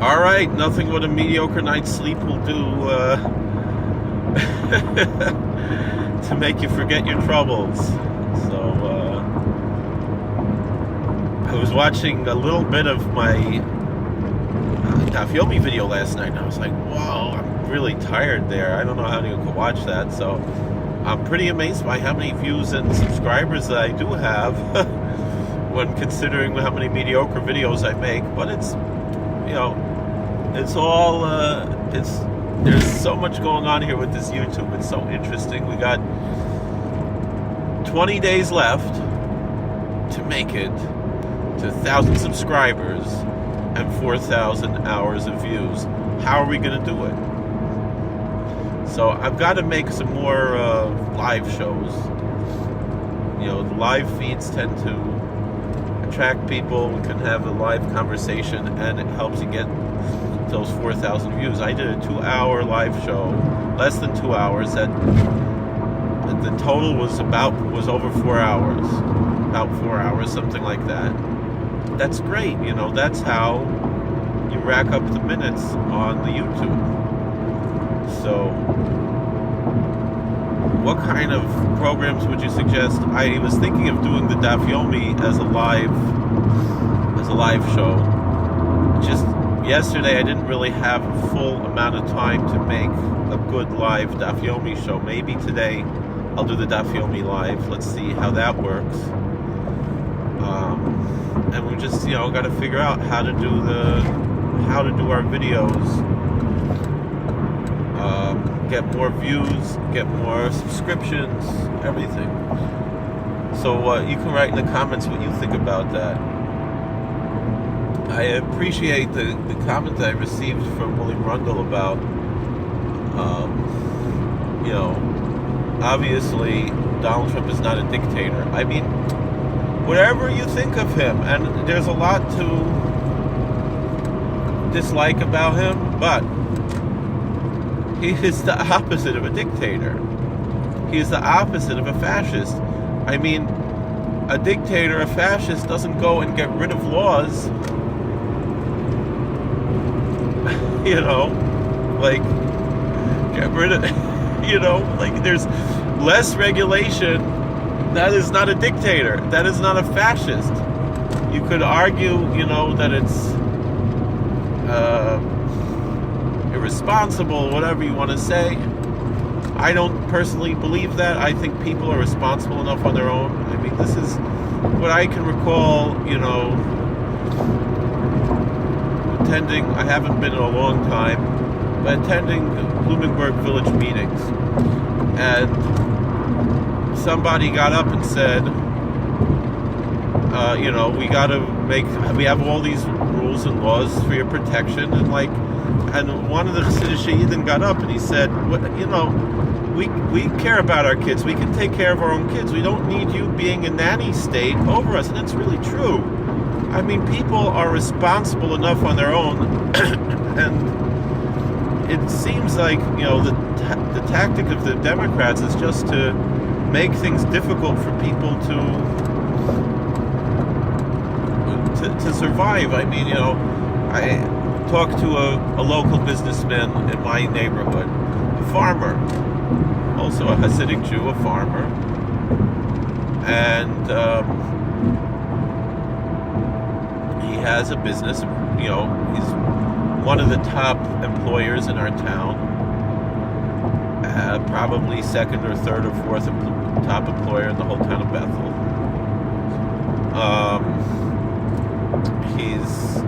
All right, nothing what a mediocre night's sleep will do to make you forget your troubles. So I was watching a little bit of my Dafyomi video last night, and I was like, "Whoa, I'm really tired there. I don't know how to go watch that." So I'm pretty amazed by how many views and subscribers that I do have when considering how many mediocre videos I make. But it's, you know, it's all it's there's so much going on here with this YouTube. It's so interesting. We got 20 days left to make it to 1,000 subscribers and 4,000 hours of views. How are we going to do it? So I've got to make some more live shows. You know, the live feeds tend to attract people. We can have a live conversation, and it helps you get those 4,000 views. I did a 2-hour live show, less than 2 hours. That the total was over 4 hours, about 4 hours, something like that. That's great. You know, that's how you rack up the minutes on the YouTube. So, what kind of programs would you suggest? I was thinking of doing the Dafyomi as a live show. Just yesterday, I didn't really have a full amount of time to make a good live Dafyomi show. Maybe today I'll do the Dafyomi live. Let's see how that works. And we just, got to figure out how to do our videos. Get more views, get more subscriptions, everything. So you can write in the comments what you think about that. I appreciate the comment that I received from William Rundle about, obviously Donald Trump is not a dictator. I mean, whatever you think of him, and there's a lot to dislike about him, but he is the opposite of a dictator. He is the opposite of a fascist. I mean, a dictator, a fascist, doesn't go and get rid of laws. Like, get rid of, like, there's less regulation. That is not a dictator. That is not a fascist. You could argue, that it's irresponsible, whatever you want to say. I don't personally believe that. I think people are responsible enough on their own. I mean, this is what I can recall, attending, I haven't been in a long time, but attending Bloomingburg Village meetings. And somebody got up and said, we have all these rules and laws for your protection, and one of the Siddiq got up and he said, we care about our kids. We can take care of our own kids. We don't need you being a nanny state over us. And that's really true. I mean, people are responsible enough on their own, and it seems like, the tactic of the Democrats is just to make things difficult for people to survive. I mean, I talked to a local businessman in my neighborhood, a farmer, also a Hasidic Jew, a farmer, and he has a business. He's one of the top employers in our town, probably second or third or fourth top employer in the whole town of Bethel. He's,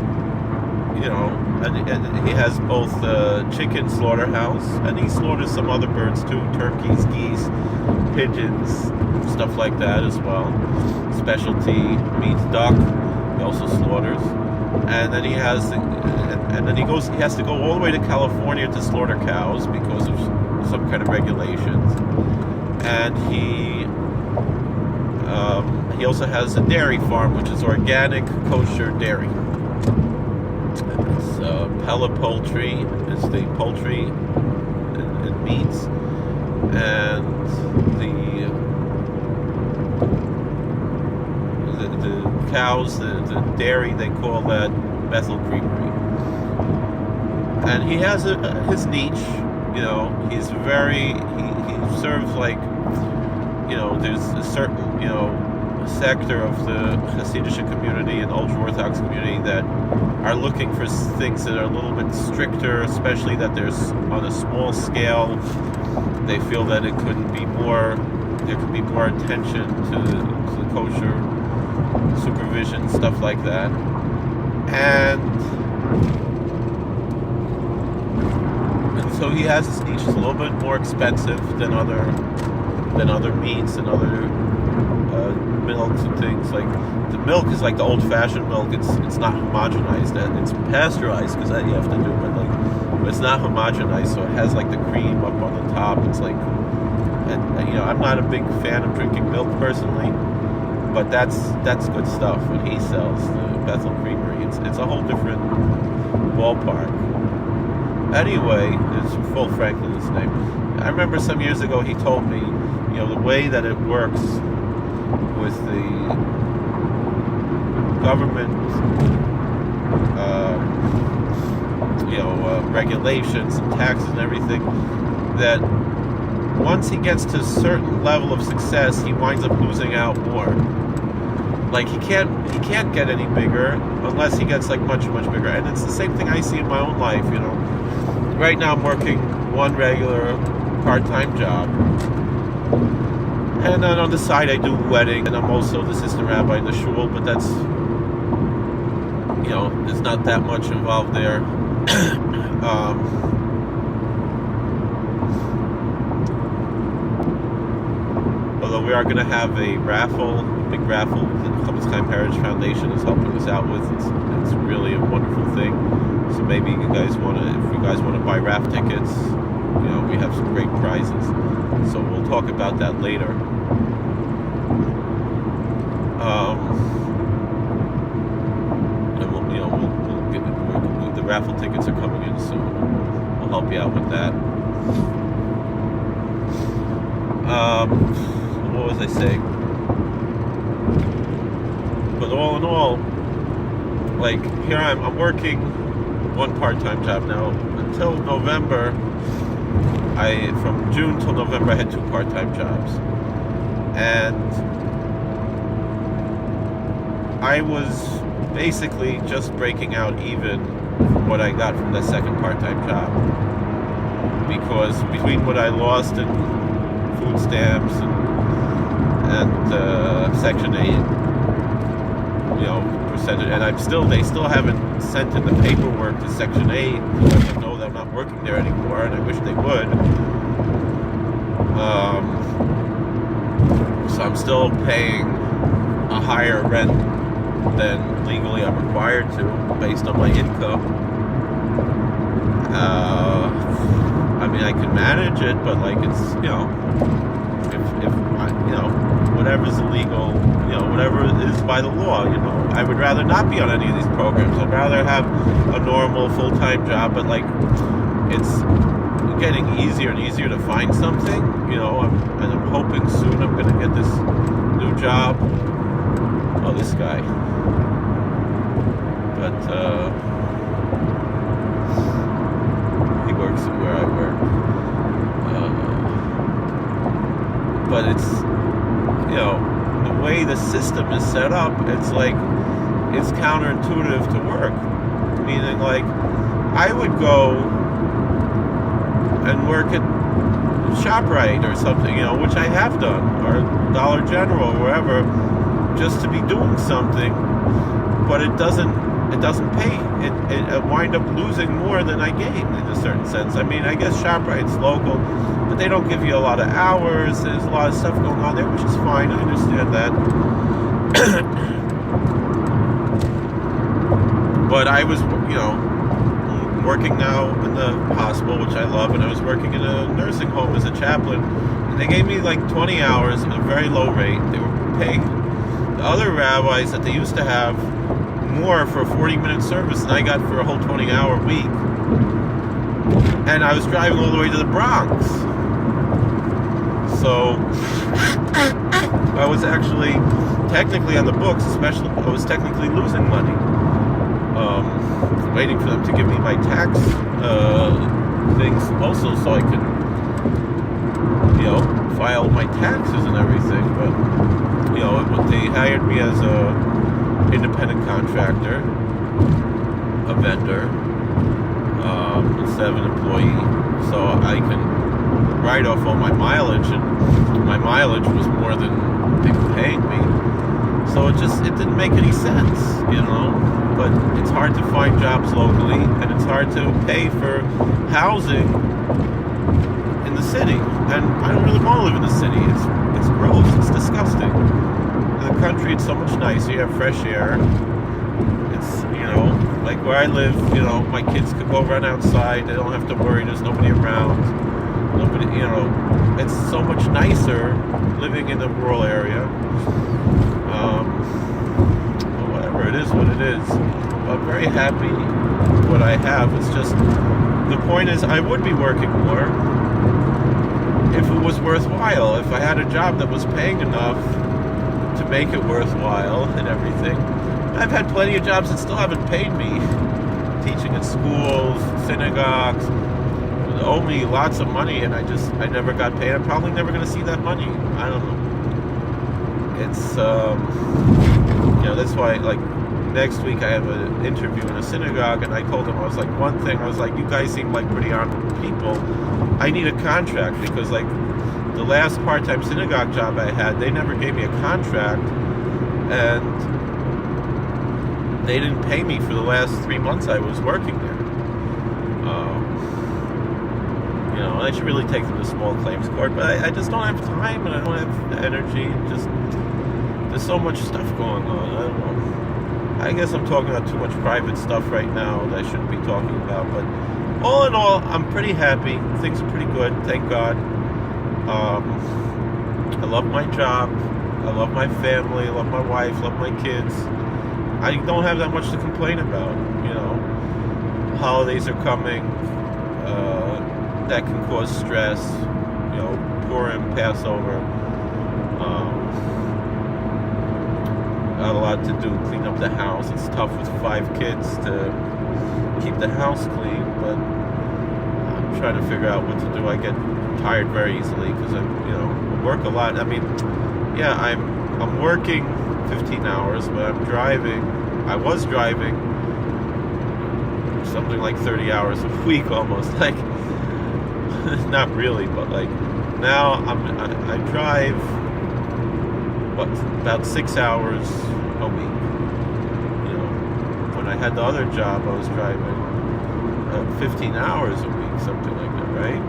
and he has both a chicken slaughterhouse, and he slaughters some other birds too, turkeys, geese, pigeons, stuff like that as well. Specialty meat, duck, he also slaughters. And then he has he has to go all the way to California to slaughter cows because of some kind of regulations. And he also has a dairy farm, which is organic, kosher dairy. It's Pella Poultry is the poultry and meats, and the cows, the dairy, they call that Bethel Creamery. and he has his niche. You know, he's very he serves like, you know, there's a certain, you know, sector of the Hasidic community and ultra-Orthodox community that are looking for things that are a little bit stricter, especially that there's on a small scale. They feel that it could be more, there could be more attention to the kosher supervision, stuff like that. And so he has his niche. It's a little bit more expensive than other meats and other milks and things. Like the milk is like the old-fashioned milk. It's not homogenized, and it's pasteurized because that you have to do. But it's not homogenized, so it has like the cream up on the top. It's like, and you know, I'm not a big fan of drinking milk personally, but that's good stuff. What he sells, the Bethel Creamery, it's a whole different ballpark. Anyway, it's full Franklin's name. I remember some years ago he told me, you know, the way that it works with the government, regulations and taxes and everything, that once he gets to a certain level of success, he winds up losing out more. Like he can't get any bigger unless he gets like much bigger. And it's the same thing I see in my own life. You know, right now I'm working one regular part-time job, and then on the side I do wedding, and I'm also the assistant rabbi in the shul. But that's, you know, there's not that much involved there. Although we are going to have a big raffle that the Chofetz Chaim Heritage Foundation is helping us out with. It's really a wonderful thing. So maybe if you guys want to buy raffle tickets, you know, we have some great prizes. So we'll talk about that later. And we'll get the raffle tickets are coming in soon. We'll help you out with that. What was I saying? But all in all, like here I'm working one part-time job now. Until November, from June till November I had 2 part-time jobs, and I was basically just breaking out even from what I got from the second part-time job, because between what I lost in food stamps and Section 8, you know, percentage, and they still haven't sent in the paperwork to Section 8 to let them know that I'm not working there anymore, and I wish they would. So I'm still paying a higher rent than legally I'm required to, based on my income. I mean, I can manage it, but like it's, you know, if I, you know, whatever's illegal, you know, whatever is by the law, you know, I would rather not be on any of these programs. I'd rather have a normal full-time job, but like it's getting easier and easier to find something, you know, and I'm hoping soon I'm going to get this new job. Oh, this guy. But he works where I work. But it's, you know, the way the system is set up, it's like, it's counterintuitive to work. Meaning, like, I would go and work at ShopRite or something, you know, which I have done, or Dollar General or wherever, just to be doing something, but it doesn't pay. It wind up losing more than I gain in a certain sense. I mean, I guess ShopRite's local, but they don't give you a lot of hours. There's a lot of stuff going on there, which is fine. I understand that. But I was, you know, working now in the hospital, which I love, and I was working in a nursing home as a chaplain, and they gave me like 20 hours at a very low rate. They were paying the other rabbis that they used to have more for a 40-minute service than I got for a whole 20-hour week. And I was driving all the way to the Bronx. So I was actually technically on the books, especially I was technically losing money. waiting for them to give me my tax things also, so I can, file my taxes and everything. But they hired me as a independent contractor, a vendor, instead of an employee, so I can write off all my mileage, and my mileage was more than they were paying me. So it didn't make any sense, but it's hard to find jobs locally, and it's hard to pay for housing in the city, and I don't really want to live in the city. It's gross, it's disgusting. In the country, it's so much nicer. You have fresh air. It's, like where I live, my kids could go run outside. They don't have to worry. There's nobody around. Nobody, it's so much nicer living in the rural area. Whatever, it is what it is. I'm very happy with what I have. It's just, the point is, I would be working more if it was worthwhile. If I had a job that was paying enough to make it worthwhile and everything. I've had plenty of jobs that still haven't paid me. Teaching in schools, synagogues, owe me lots of money, and I never got paid. I'm probably never going to see that money. I don't know. It's, that's why, like, next week I have an interview in a synagogue, and I told them, I was like, you guys seem like pretty honorable people. I need a contract, because, like, the last part-time synagogue job I had, they never gave me a contract, and they didn't pay me for the last 3 months I was working there. I should really take them to small claims court, but I just don't have time, and I don't have energy. There's so much stuff going on. I don't know. I guess I'm talking about too much private stuff right now that I shouldn't be talking about, but all in all, I'm pretty happy. Things are pretty good, thank God. I love my job. I love my family. I love my wife. I love my kids. I don't have that much to complain about. Holidays are coming. That can cause stress. Purim, Passover. Got a lot to do. Clean up the house. It's tough with 5 kids to keep the house clean, but I'm trying to figure out what to do. I get tired very easily because I work a lot. I mean, yeah, I'm working 15 hours, but I'm driving. I was driving something like 30 hours a week almost. Like, not really, but like now I drive about 6 hours a week. When I had the other job, I was driving 15 hours a week, something like that, right?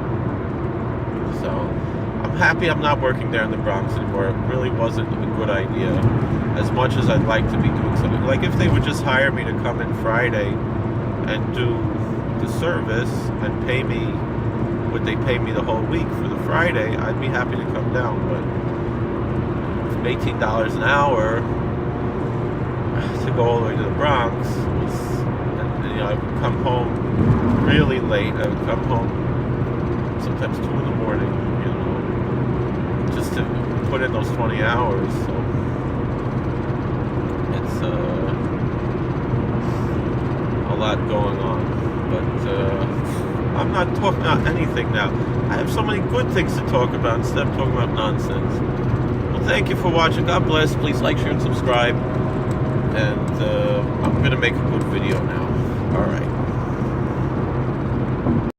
So I'm happy I'm not working there in the Bronx anymore. It really wasn't a good idea. As much as I'd like to be doing something, like if they would just hire me to come in Friday and do the service and pay me what they pay me the whole week for the Friday, I'd be happy to come down. But $18 an hour to go all the way to the Bronx was, I would come home really late. I would come home sometimes 2 in the morning, just to put in those 20 hours. So it's a lot going on, but I'm not talking about anything now. I have so many good things to talk about instead of talking about nonsense. Well, thank you for watching. God bless. Please like, share, and subscribe. And I'm going to make a good video now. All right.